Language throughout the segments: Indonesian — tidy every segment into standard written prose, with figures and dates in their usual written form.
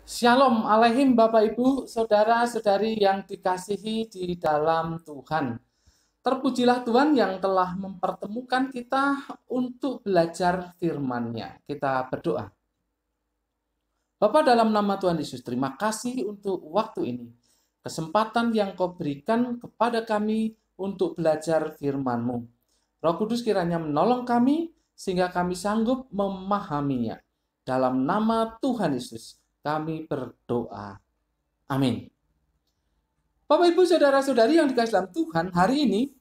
Shalom alaihim Bapak Ibu, saudara-saudari yang dikasihi di dalam Tuhan. Terpujilah Tuhan yang telah mempertemukan kita untuk belajar firman-Nya. Kita berdoa. Bapa, dalam nama Tuhan Yesus, terima kasih untuk waktu ini. Kesempatan yang Kau berikan kepada kami untuk belajar firman-Mu. Roh Kudus kiranya menolong kami sehingga kami sanggup memahaminya. Dalam nama Tuhan Yesus kami berdoa. Amin. Bapak Ibu saudara-saudari yang dikasihi dalam Tuhan, hari ini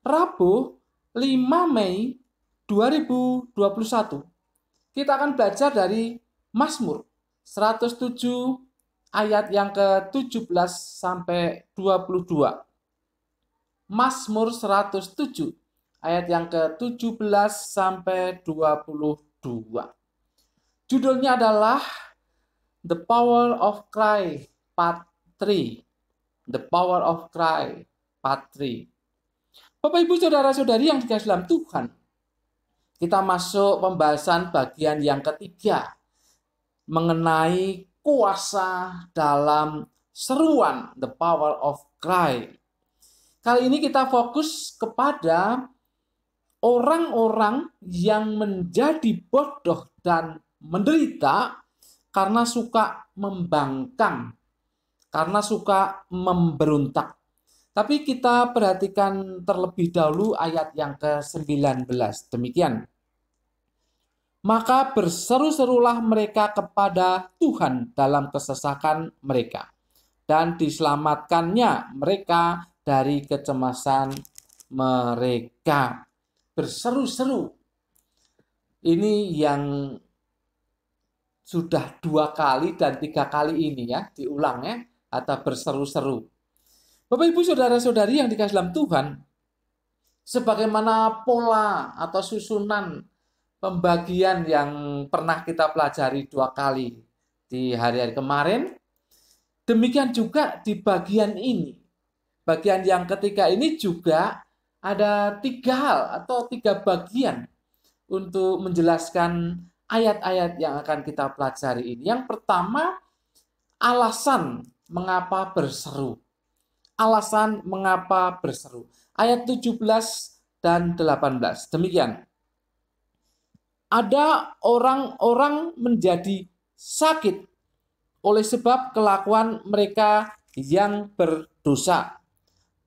Rabu 5 Mei 2021 kita akan belajar dari Mazmur 107 ayat yang ke-17 sampai 22. Mazmur 107 ayat yang ke-17 sampai 22. Judulnya adalah The Power of Christ Part 3. The Power of Christ Part 3. Bapak Ibu saudara-saudari yang dikasihi dalam Tuhan, kita masuk pembahasan bagian yang ketiga mengenai kuasa dalam seruan The Power of Christ. Kali ini kita fokus kepada orang-orang yang menjadi bodoh dan menderita karena suka membangkang, karena suka memberontak. Tapi kita perhatikan terlebih dahulu ayat yang ke-19. Demikian. Maka berseru-serulah mereka kepada Tuhan dalam kesesakan mereka, dan diselamatkannya mereka dari kecemasan mereka. Berseru-seru. Ini yang sudah 2 kali dan 3 kali ini ya, diulang ya, atau berseru-seru. Bapak Ibu saudara-saudari yang dikasihi dalam Tuhan, sebagaimana pola atau susunan pembagian yang pernah kita pelajari 2 kali di hari-hari kemarin, demikian juga di bagian ini. Bagian yang ketiga ini juga ada 3 hal atau 3 bagian untuk menjelaskan ayat-ayat yang akan kita pelajari ini. Yang pertama, alasan mengapa berseru. Alasan mengapa berseru. Ayat 17 dan 18. Demikian. Ada orang-orang menjadi sakit oleh sebab kelakuan mereka yang berdosa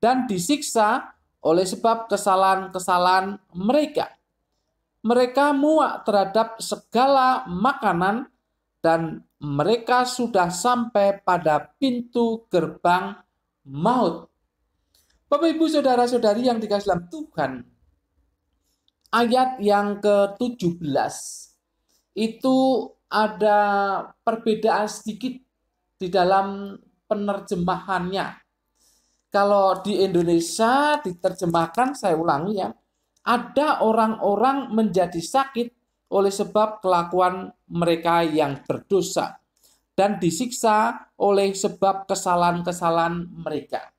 dan disiksa oleh sebab kesalahan-kesalahan mereka. Mereka muak terhadap segala makanan dan mereka sudah sampai pada pintu gerbang maut. Bapak Ibu saudara-saudari yang dikasihi dalam Tuhan, ayat yang ke-17 itu ada perbedaan sedikit di dalam penerjemahannya. Kalau di Indonesia diterjemahkan, saya ulangi ya, ada orang-orang menjadi sakit oleh sebab kelakuan mereka yang berdosa dan disiksa oleh sebab kesalahan-kesalahan mereka.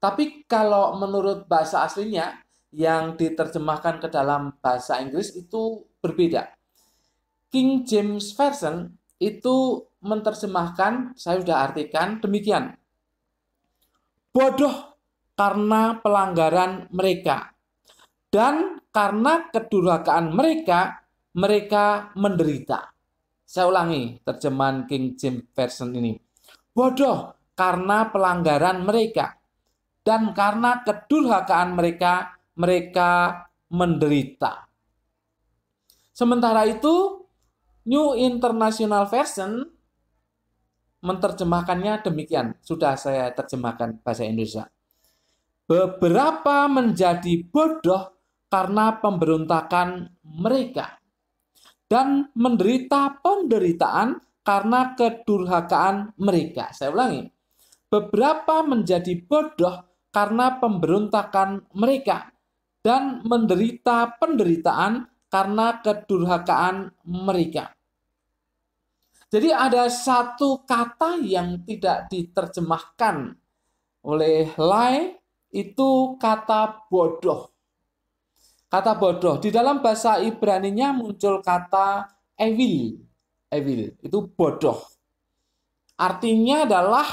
Tapi kalau menurut bahasa aslinya yang diterjemahkan ke dalam bahasa Inggris itu berbeda. King James Version itu menerjemahkan, saya sudah artikan demikian. Bodoh karena pelanggaran mereka. Dan karena kedurhakaan mereka, mereka menderita. Saya ulangi terjemahan King James Version ini. Bodoh karena pelanggaran mereka. Dan karena kedurhakaan mereka, mereka menderita. Sementara itu, New International Version menerjemahkannya demikian. Sudah saya terjemahkan bahasa Indonesia. Beberapa menjadi bodoh karena pemberontakan mereka dan menderita penderitaan karena kedurhakaan mereka. Saya ulangi. Beberapa menjadi bodoh karena pemberontakan mereka dan menderita penderitaan karena kedurhakaan mereka. Jadi ada satu kata yang tidak diterjemahkan oleh Lai, itu kata bodoh. Kata bodoh. Di dalam bahasa Ibrani-nya muncul kata evil. Evil itu bodoh. Artinya adalah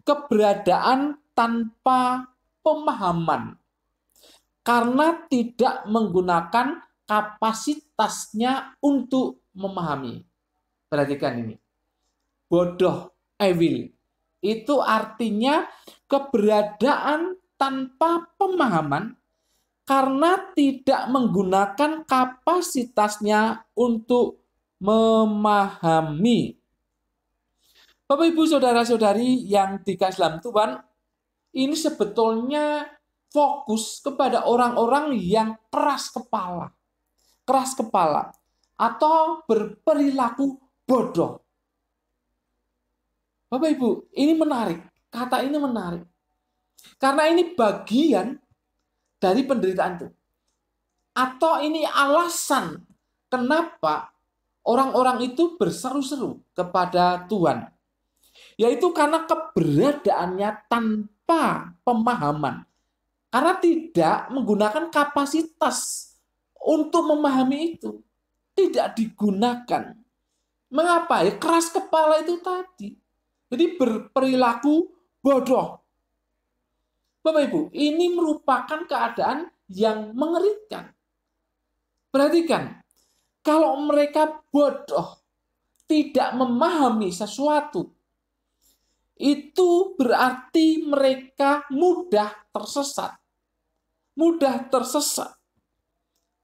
keberadaan tanpa pemahaman karena tidak menggunakan kapasitasnya untuk memahami. Perhatikan ini. Bodoh, evil. Itu artinya keberadaan tanpa pemahaman karena tidak menggunakan kapasitasnya untuk memahami. Bapak, Ibu, Saudara-saudari yang dikasihi dalam Tuhan, ini sebetulnya fokus kepada orang-orang yang keras kepala, atau berperilaku bodoh. Bapak Ibu, ini menarik. Kata ini menarik. Karena ini bagian dari penderitaan itu. Atau ini alasan kenapa orang-orang itu berseru-seru kepada Tuhan. Yaitu karena keberadaannya tanpa pemahaman. Karena tidak menggunakan kapasitas untuk memahami itu. Tidak digunakan. Mengapa? Ya, keras kepala itu tadi. Jadi berperilaku bodoh. Bapak Ibu, ini merupakan keadaan yang mengerikan. Perhatikan, kalau mereka bodoh, tidak memahami sesuatu, itu berarti mereka mudah tersesat. Mudah tersesat.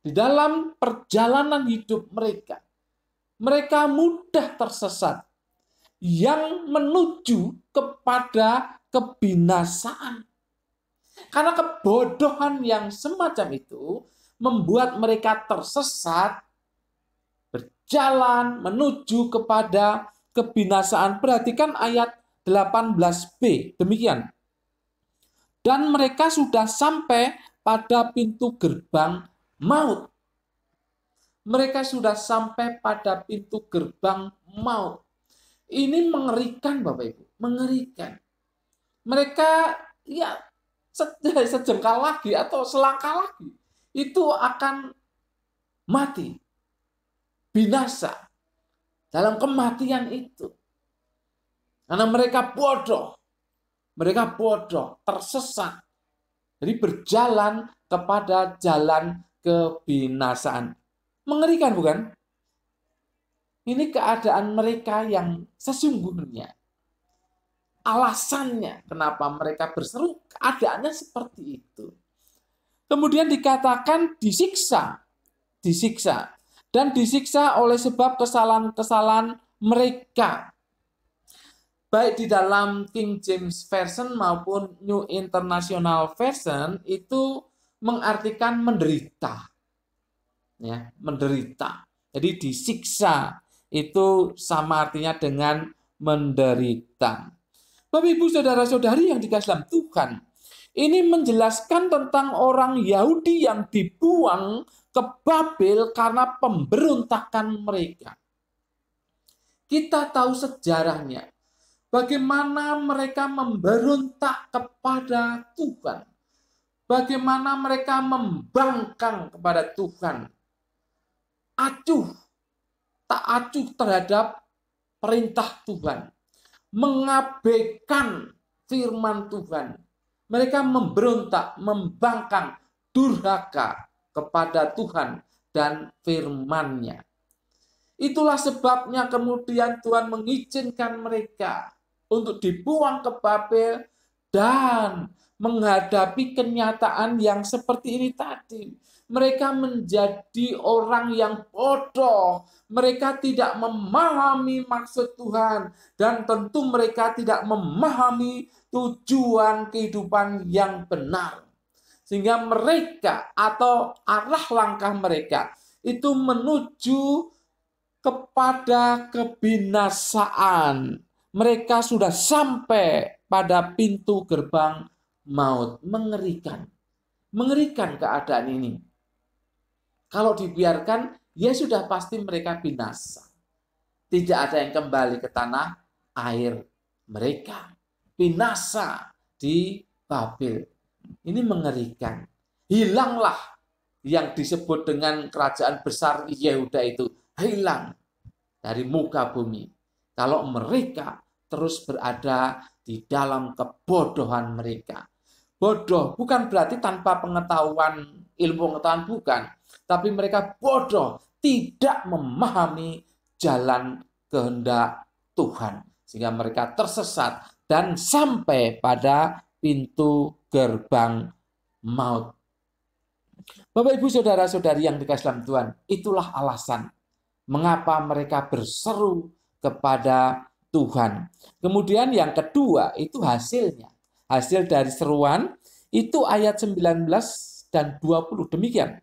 Di dalam perjalanan hidup mereka, mereka mudah tersesat yang menuju kepada kebinasaan. Karena kebodohan yang semacam itu membuat mereka tersesat, berjalan menuju kepada kebinasaan. Perhatikan ayat 18b, demikian. Dan mereka sudah sampai pada pintu gerbang maut. Mereka sudah sampai pada pintu gerbang maut. Ini mengerikan, Bapak Ibu, mengerikan. Mereka ya sejengkal lagi atau selangkah lagi itu akan mati, binasa dalam kematian itu. Karena mereka bodoh, tersesat. Jadi berjalan kepada jalan kebinasaan. Mengerikan, bukan? Ini keadaan mereka yang sesungguhnya. Alasannya kenapa mereka berseru, keadaannya seperti itu. Kemudian dikatakan disiksa. Dan disiksa oleh sebab kesalahan-kesalahan mereka. Baik di dalam King James Version maupun New International Version itu mengartikan menderita. Ya, menderita. Jadi disiksa itu sama artinya dengan menderita. Bapak, Ibu, Saudara-saudari yang dikasihi dalam Tuhan, ini menjelaskan tentang orang Yahudi yang dibuang ke Babel karena pemberontakan mereka. Kita tahu sejarahnya. Bagaimana mereka memberontak kepada Tuhan. Bagaimana mereka membangkang kepada Tuhan. Tak acuh terhadap perintah Tuhan. Mengabaikan firman Tuhan. Mereka memberontak, membangkang, durhaka kepada Tuhan dan firman-Nya. Itulah sebabnya kemudian Tuhan mengizinkan mereka untuk dibuang ke Babel dan menghadapi kenyataan yang seperti ini tadi. Mereka menjadi orang yang bodoh. Mereka tidak memahami maksud Tuhan. Dan tentu mereka tidak memahami tujuan kehidupan yang benar. Sehingga mereka atau arah langkah mereka itu menuju kepada kebinasaan. Mereka sudah sampai pada pintu gerbang maut. Mengerikan. Mengerikan keadaan ini. Kalau dibiarkan, ya sudah pasti mereka binasa. Tidak ada yang kembali ke tanah air mereka. Binasa di Babel. Ini mengerikan. Hilanglah yang disebut dengan kerajaan besar Yehuda itu. Hilang dari muka bumi. Kalau mereka terus berada di dalam kebodohan mereka. Bodoh bukan berarti tanpa pengetahuan, ilmu pengetahuan bukan. Tapi mereka bodoh, tidak memahami jalan kehendak Tuhan. Sehingga mereka tersesat dan sampai pada pintu gerbang maut. Bapak, Ibu, Saudara-saudari yang dikasihi dalam Tuhan, itulah alasan mengapa mereka berseru kepada Tuhan. Kemudian yang kedua itu hasilnya. Hasil dari seruan itu ayat 19 dan 20 demikian.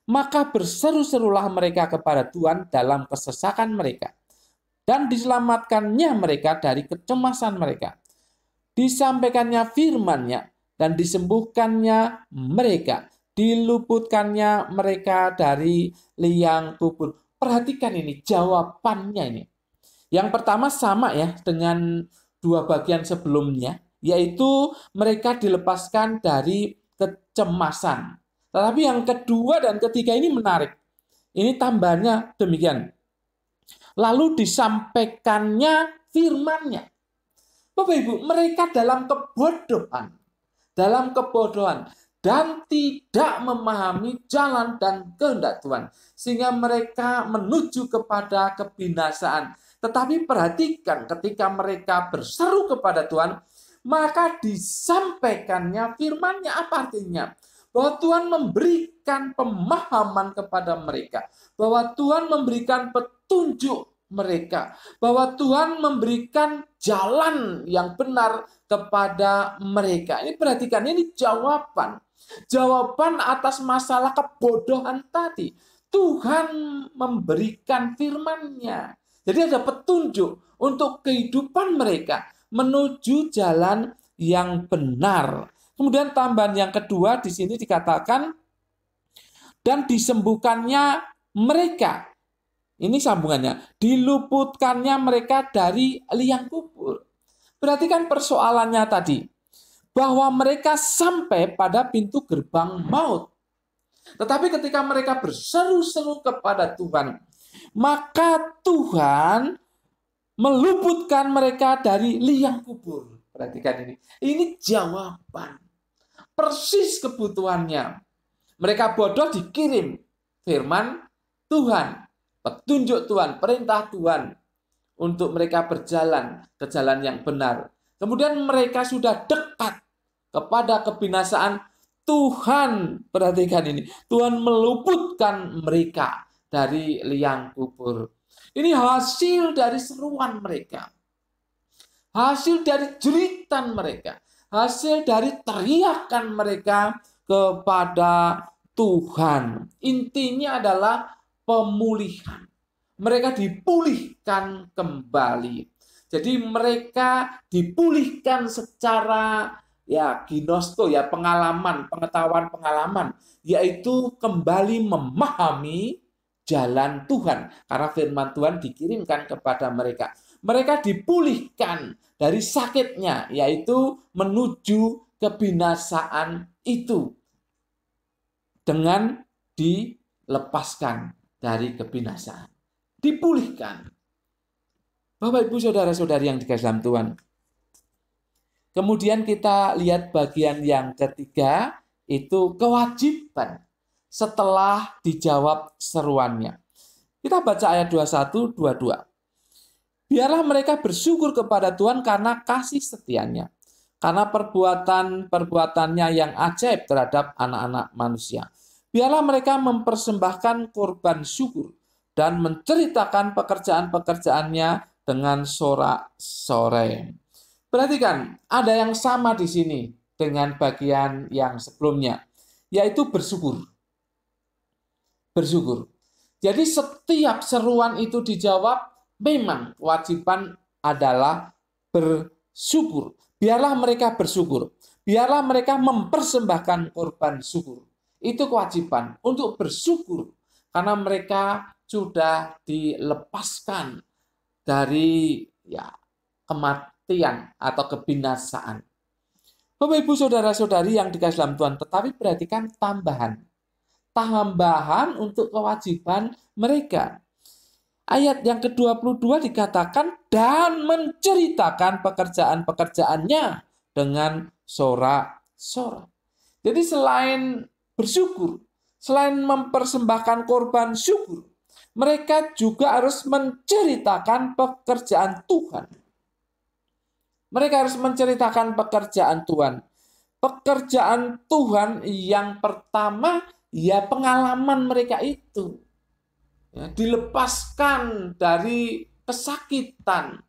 Maka berseru-serulah mereka kepada Tuhan dalam kesesakan mereka, dan diselamatkannya mereka dari kecemasan mereka. Disampaikannya firman-Nya dan disembuhkannya mereka, diluputkannya mereka dari liang kubur. Perhatikan ini jawabannya ini. Yang pertama sama ya dengan dua bagian sebelumnya, yaitu mereka dilepaskan dari kecemasan. Tetapi yang kedua dan ketiga ini menarik. Ini tambahannya demikian. Lalu disampaikannya firman-Nya. Bapak Ibu, mereka dalam kebodohan dan tidak memahami jalan dan kehendak Tuhan, sehingga mereka menuju kepada kebinasaan. Tetapi perhatikan, ketika mereka berseru kepada Tuhan, maka disampaikannya firman-Nya. Apa artinya? Bahwa Tuhan memberikan pemahaman kepada mereka, bahwa Tuhan memberikan petunjuk mereka, bahwa Tuhan memberikan jalan yang benar kepada mereka. Ini perhatikan, ini jawaban atas masalah kebodohan tadi. Tuhan memberikan firman-Nya. Jadi ada petunjuk untuk kehidupan mereka menuju jalan yang benar. Kemudian tambahan yang kedua di sini dikatakan dan disembuhkannya mereka. Ini sambungannya, diluputkannya mereka dari liang kubur. Perhatikan persoalannya tadi, bahwa mereka sampai pada pintu gerbang maut. Tetapi ketika mereka berseru-seru kepada Tuhan, maka Tuhan meluputkan mereka dari liang kubur. Perhatikan ini. Ini jawaban. Persis kebutuhannya. Mereka bodoh dikirim firman Tuhan, petunjuk Tuhan, perintah Tuhan untuk mereka berjalan ke jalan yang benar. Kemudian mereka sudah dekat kepada kebinasaan. Tuhan, perhatikan ini, Tuhan meluputkan mereka dari liang kubur. Ini hasil dari seruan mereka. Hasil dari jeritan mereka. Hasil dari teriakan mereka kepada Tuhan. Intinya adalah pemulihan. Mereka dipulihkan kembali. Jadi mereka dipulihkan secara ginosko, pengetahuan-pengalaman, yaitu kembali memahami jalan Tuhan. Karena firman Tuhan dikirimkan kepada mereka. Mereka dipulihkan dari sakitnya, yaitu menuju kebinasaan itu dengan dilepaskan dari kebinasaan. Dipulihkan. Bapak, Ibu, Saudara-saudari yang dikasihi dalam Tuhan. Kemudian kita lihat bagian yang ketiga, itu kewajiban setelah dijawab seruannya. Kita baca ayat 21, 22. Biarlah mereka bersyukur kepada Tuhan karena kasih setianya, karena perbuatannya yang ajaib terhadap anak-anak manusia. Biarlah mereka mempersembahkan korban syukur dan menceritakan pekerjaan-pekerjaannya dengan sorak-sorai. Perhatikan, ada yang sama di sini dengan bagian yang sebelumnya, yaitu bersyukur. Bersyukur. Jadi setiap seruan itu dijawab, memang kewajiban adalah bersyukur. Biarlah mereka bersyukur. Biarlah mereka mempersembahkan korban syukur. Itu kewajiban untuk bersyukur. Karena mereka sudah dilepaskan dari kematian atau kebinasaan. Bapak, Ibu, Saudara-saudari yang dikasihi dalam Tuhan. Tetapi perhatikan tambahan untuk kewajiban mereka. Ayat yang ke-22 dikatakan, dan menceritakan pekerjaan-pekerjaannya dengan sorak-sorak. Jadi selain bersyukur, selain mempersembahkan korban syukur, mereka juga harus menceritakan pekerjaan Tuhan. Mereka harus menceritakan pekerjaan Tuhan. Pekerjaan Tuhan yang pertama, ya pengalaman mereka itu. Ya, dilepaskan dari kesakitan,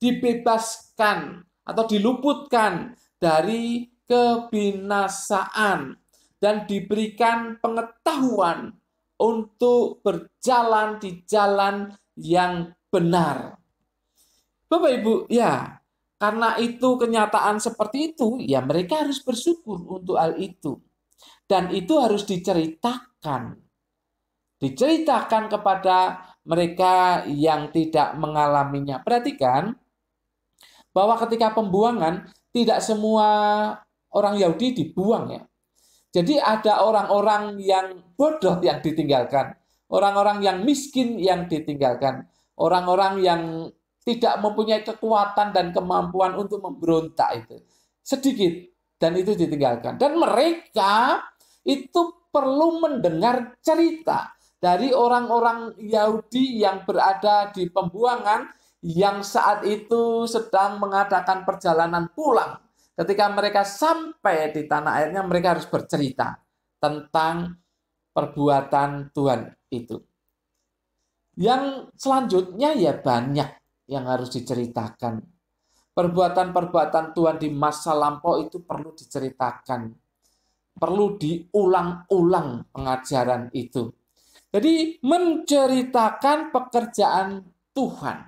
dibebaskan atau diluputkan dari kebinasaan, dan diberikan pengetahuan untuk berjalan di jalan yang benar. Bapak Ibu, ya, karena itu kenyataan seperti itu, ya mereka harus bersyukur untuk hal itu. Dan itu harus diceritakan. Diceritakan kepada mereka yang tidak mengalaminya. Perhatikan bahwa ketika pembuangan, tidak semua orang Yahudi dibuang ya. Jadi ada orang-orang yang bodoh yang ditinggalkan, orang-orang yang miskin yang ditinggalkan, orang-orang yang tidak mempunyai kekuatan dan kemampuan untuk memberontak itu. Sedikit, dan itu ditinggalkan. Dan mereka itu perlu mendengar cerita dari orang-orang Yahudi yang berada di pembuangan, yang saat itu sedang mengadakan perjalanan pulang. Ketika mereka sampai di tanah airnya, mereka harus bercerita tentang perbuatan Tuhan itu. Yang selanjutnya ya banyak yang harus diceritakan. Perbuatan-perbuatan Tuhan di masa lampau itu perlu diceritakan. Perlu diulang-ulang pengajaran itu. Jadi menceritakan pekerjaan Tuhan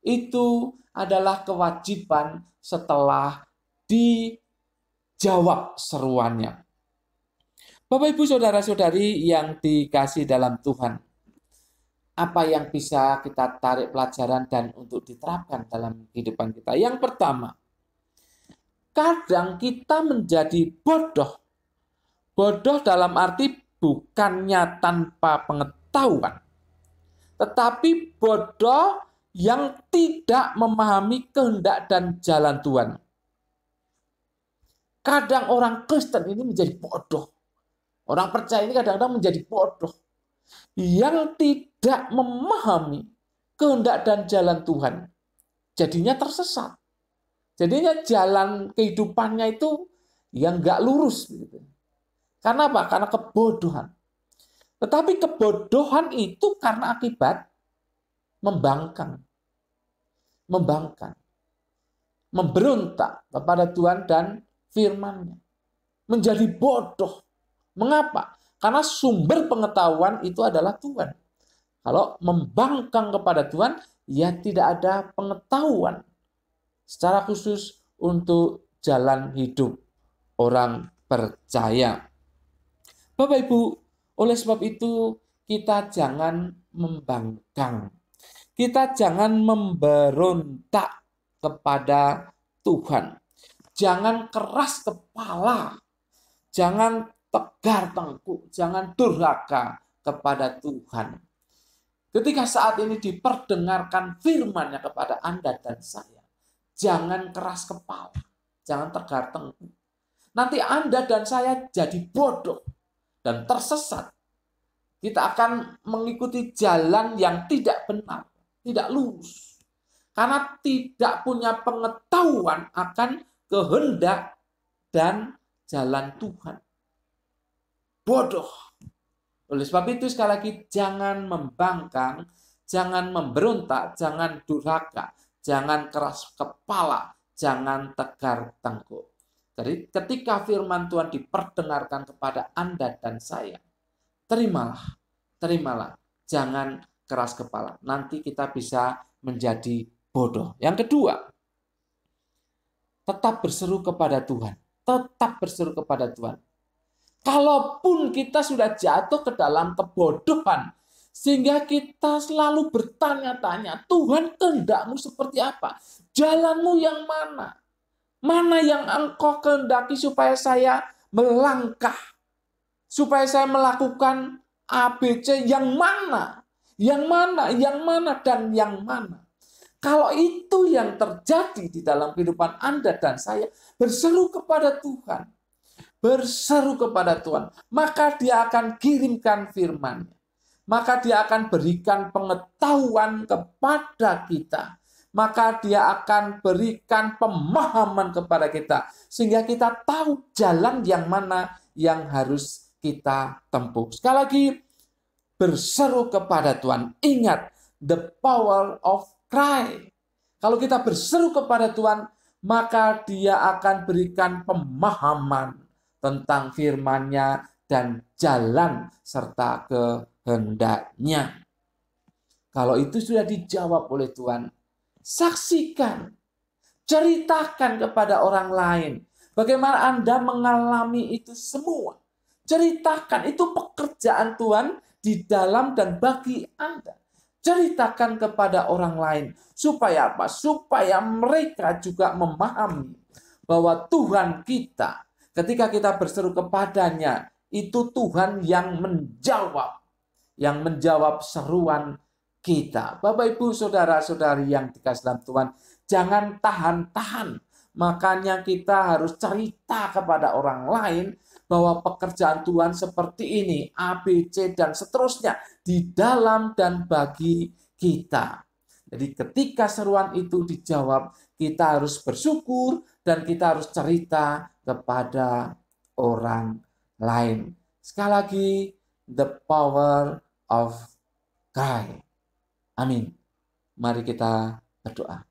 itu adalah kewajiban setelah dijawab seruannya. Bapak, Ibu, saudara-saudari yang dikasih dalam Tuhan, apa yang bisa kita tarik pelajaran dan untuk diterapkan dalam kehidupan kita? Yang pertama, kadang kita menjadi bodoh. Bodoh dalam arti bukannya tanpa pengetahuan, tetapi bodoh yang tidak memahami kehendak dan jalan Tuhan. Kadang orang Kristen ini menjadi bodoh. Orang percaya ini kadang-kadang menjadi bodoh, yang tidak memahami kehendak dan jalan Tuhan. Jadinya tersesat. Jadinya jalan kehidupannya itu yang nggak lurus. Karena apa? Karena kebodohan. Tetapi kebodohan itu karena akibat membangkang, memberontak kepada Tuhan dan firman-Nya. Menjadi bodoh. Mengapa? Karena sumber pengetahuan itu adalah Tuhan. Kalau membangkang kepada Tuhan, ya tidak ada pengetahuan secara khusus untuk jalan hidup orang percaya. Bapak Ibu, oleh sebab itu kita jangan membangkang. Kita jangan memberontak kepada Tuhan. Jangan keras kepala. Jangan tegar tengkuk. Jangan durhaka kepada Tuhan. Ketika saat ini diperdengarkan firman-Nya kepada Anda dan saya, jangan keras kepala. Jangan tegar tengkuk. Nanti Anda dan saya jadi bodoh dan tersesat. Kita akan mengikuti jalan yang tidak benar, tidak lurus. Karena tidak punya pengetahuan akan kehendak dan jalan Tuhan. Bodoh. Oleh sebab itu sekali lagi jangan membangkang, jangan memberontak, jangan durhaka, jangan keras kepala, jangan tegar tengkuk. Jadi ketika firman Tuhan diperdengarkan kepada Anda dan saya, terimalah, jangan keras kepala. Nanti kita bisa menjadi bodoh. Yang kedua, tetap berseru kepada Tuhan. Tetap berseru kepada Tuhan. Kalaupun kita sudah jatuh ke dalam kebodohan, sehingga kita selalu bertanya-tanya, Tuhan kehendak-Mu seperti apa? Jalan-Mu yang mana? Mana yang Engkau kehendaki supaya saya melangkah? Supaya saya melakukan ABC yang mana? Yang mana, dan yang mana. Kalau itu yang terjadi di dalam kehidupan Anda dan saya, berseru kepada Tuhan. Berseru kepada Tuhan. Maka Dia akan kirimkan firman-Nya. Maka Dia akan berikan pengetahuan kepada kita. Maka Dia akan berikan pemahaman kepada kita. Sehingga kita tahu jalan yang mana yang harus kita tempuh. Sekali lagi, berseru kepada Tuhan. Ingat, the power of cry. Kalau kita berseru kepada Tuhan, maka Dia akan berikan pemahaman tentang firman-Nya dan jalan serta kehendaknya. Kalau itu sudah dijawab oleh Tuhan, saksikan, ceritakan kepada orang lain bagaimana Anda mengalami itu semua. Ceritakan, itu pekerjaan Tuhan di dalam dan bagi Anda. Ceritakan kepada orang lain. Supaya apa? Supaya mereka juga memahami bahwa Tuhan kita, ketika kita berseru kepadanya, itu Tuhan yang menjawab. Yang menjawab seruan kita. Bapak, Ibu, Saudara-saudari yang dikasihi dalam Tuhan, jangan tahan-tahan. Makanya kita harus cerita kepada orang lain bahwa pekerjaan Tuhan seperti ini, A, B, C, dan seterusnya, di dalam dan bagi kita. Jadi ketika seruan itu dijawab, kita harus bersyukur dan kita harus cerita kepada orang lain. Sekali lagi, the power of cry. Amin. Mari kita berdoa.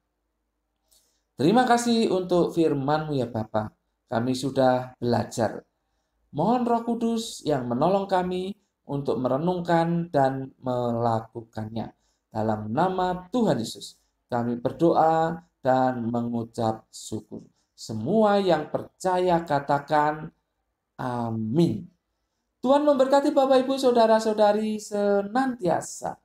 Terima kasih untuk firman-Mu ya Bapa. Kami sudah belajar. Mohon Roh Kudus yang menolong kami untuk merenungkan dan melakukannya. Dalam nama Tuhan Yesus, kami berdoa dan mengucap syukur. Semua yang percaya katakan amin. Tuhan memberkati Bapak Ibu Saudara-saudari senantiasa.